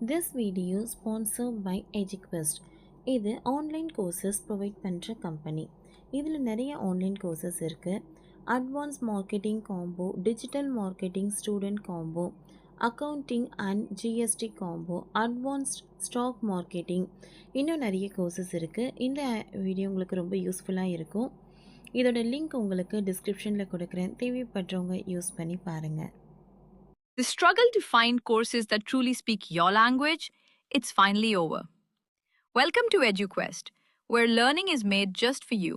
This video sponsored by EduQuest. இது online courses provide பண்ணுற company. இதில் நிறைய ஆன்லைன் கோர்சஸ் இருக்குது. Advance marketing combo, digital marketing student combo, accounting and GST combo, advanced stock marketing, இன்னும் நிறைய courses இருக்குது. இந்த வீடியோ உங்களுக்கு ரொம்ப யூஸ்ஃபுல்லாக இருக்கும். இதோட லிங்க் உங்களுக்கு டிஸ்கிரிப்ஷனில் கொடுக்குறேன். தேவைப்படுறவங்க யூஸ் பண்ணி பாருங்கள். The struggle to find courses that truly speak your language, it's finally over. Welcome to EduQuest, where learning is made just for you.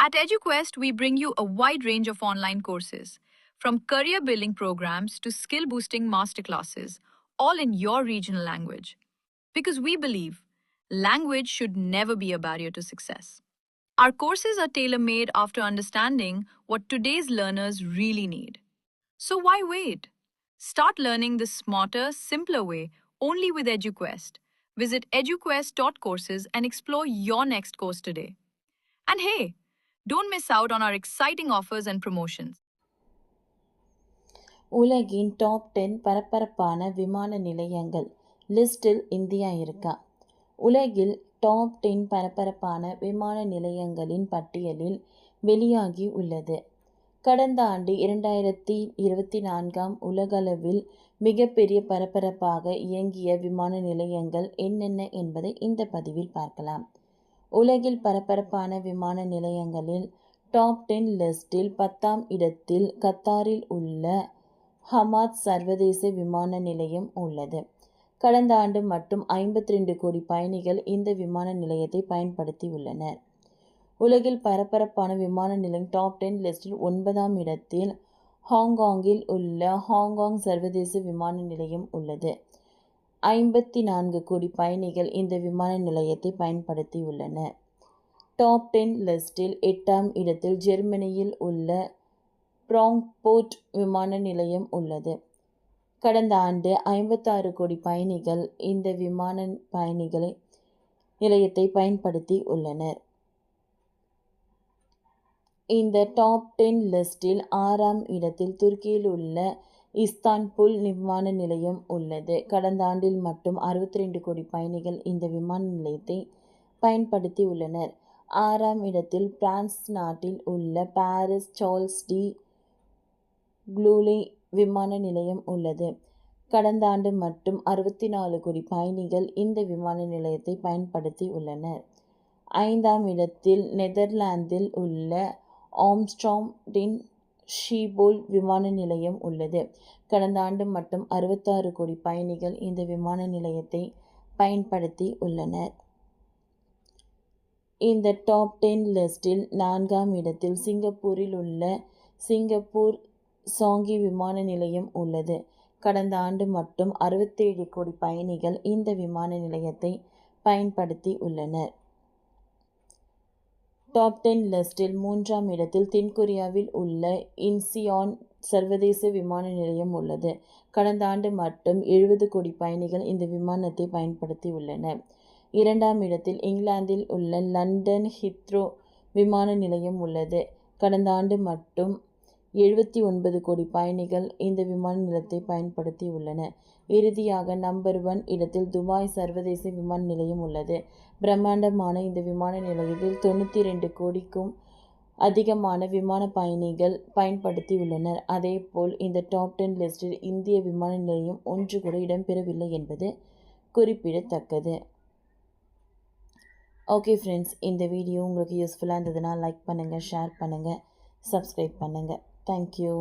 At EduQuest, we bring you a wide range of online courses, from career building programs to skill boosting masterclasses, all in your regional language. Because we believe language should never be a barrier to success. Our courses are tailor made after understanding what today's learners really need. So why wait? Start learning the smarter, simpler way only with EduQuest. Visit eduquest.courses and explore your next course today. And hey, don't miss out on our exciting offers and promotions. உலகின் top 10 பரபரப்பான விமான நிலையங்கள் லிஸ்டில் India இருக்கா? உலகில் top 10 பரபரப்பான விமான நிலையங்களின் பட்டியலில் வெளியாகி உள்ளது. கடந்த ஆண்டு 2024 உலகளவில் மிகப்பெரிய பரபரப்பாக இயங்கிய விமான நிலையங்கள் என்னென்ன என்பதை இந்த பதிவில் பார்க்கலாம். உலகில் பரபரப்பான விமான நிலையங்களில் டாப் 10 லிஸ்டில் 10ஆம் இடத்தில் கத்தாரில் உள்ள ஹமாத் சர்வதேச விமான நிலையம் உள்ளது. கடந்த ஆண்டு மட்டும் 52 கோடி பயணிகள் இந்த விமான நிலையத்தை பயன்படுத்தி உள்ளனர். உலகில் பரபரப்பான விமான நிலையம் டாப் 10 லிஸ்டில் 9ஆம் இடத்தில் ஹாங்காங்கில் உள்ள ஹாங்காங் சர்வதேச விமான நிலையம் உள்ளது. 54 கோடி பயணிகள் இந்த விமான நிலையத்தை பயன்படுத்தி உள்ளனர். டாப் 10 லிஸ்டில் 8ஆம் இடத்தில் ஜெர்மனியில் உள்ள பிராங்க்போர்ட் விமான நிலையம் உள்ளது. கடந்த ஆண்டு 56 கோடி பயணிகள் இந்த விமான நிலையத்தை பயன்படுத்தி உள்ளனர். இந்த டாப் 10 லிஸ்டில் 6ஆம் இடத்தில் துருக்கியில் உள்ள இஸ்தான்புல் விமான நிலையம் உள்ளது. கடந்த ஆண்டில் மட்டும் 62 கோடி பயணிகள் இந்த விமான நிலையத்தை பயன்படுத்தி உள்ளனர். 6ஆம் இடத்தில் பிரான்ஸ் நாட்டில் உள்ள பாரிஸ் சார்ல்ஸ் டி குலூலே விமான நிலையம் உள்ளது. கடந்த ஆண்டு மட்டும் 64 கோடி பயணிகள் இந்த விமான நிலையத்தை பயன்படுத்தி உள்ளனர். 5ஆம் இடத்தில் நெதர்லாந்தில் உள்ள ஆம்ஸ்டர்டாம் ஷீபோல் விமான நிலையம் உள்ளது. கடந்த ஆண்டு மட்டும் 66 கோடி பயணிகள் இந்த விமான நிலையத்தை பயன்படுத்தி உள்ளனர். இந்த டாப் 10 லிஸ்டில் 4ஆம் இடத்தில் சிங்கப்பூரில் உள்ள சிங்கப்பூர் சாங்கி விமான நிலையம் உள்ளது. கடந்த ஆண்டு மட்டும் 67 கோடி பயணிகள் இந்த விமான நிலையத்தை பயன்படுத்தி உள்ளனர். டாப் 10 லிஸ்டில் 3ஆம் இடத்தில் தென்கொரியாவில் உள்ள இன்சியான் சர்வதேச விமான நிலையம் உள்ளது. கடந்த ஆண்டு மட்டும் 70 கோடி பயணிகள் இந்த விமானத்தை பயன்படுத்தி உள்ளனர். 2ஆம் இடத்தில் இங்கிலாந்தில் உள்ள லண்டன் ஹீத்ரோ விமான நிலையம் உள்ளது. கடந்த ஆண்டு மட்டும் 79 கோடி பயணிகள் இந்த விமான நிலையத்தை பயன்படுத்தி உள்ளனர். இறுதியாக நம்பர் 1 இடத்தில் துபாய் சர்வதேச விமான நிலையம் உள்ளது. பிரம்மாண்டமான இந்த விமான நிலையத்தில் 92 கோடிக்கும் அதிகமான விமான பயணிகள் பயன்படுத்தி உள்ளனர். அதேபோல் இந்த டாப் 10 லிஸ்டில் இந்திய விமான நிலையம் ஒன்று கூட இடம்பெறவில்லை என்பது குறிப்பிடத்தக்கது. ஓகே ஃப்ரெண்ட்ஸ், இந்த வீடியோ உங்களுக்கு யூஸ்ஃபுல்லாக இருந்ததுன்னா லைக் பண்ணுங்கள், ஷேர் பண்ணுங்கள், சப்ஸ்கிரைப் பண்ணுங்கள். தேங்க்யூ.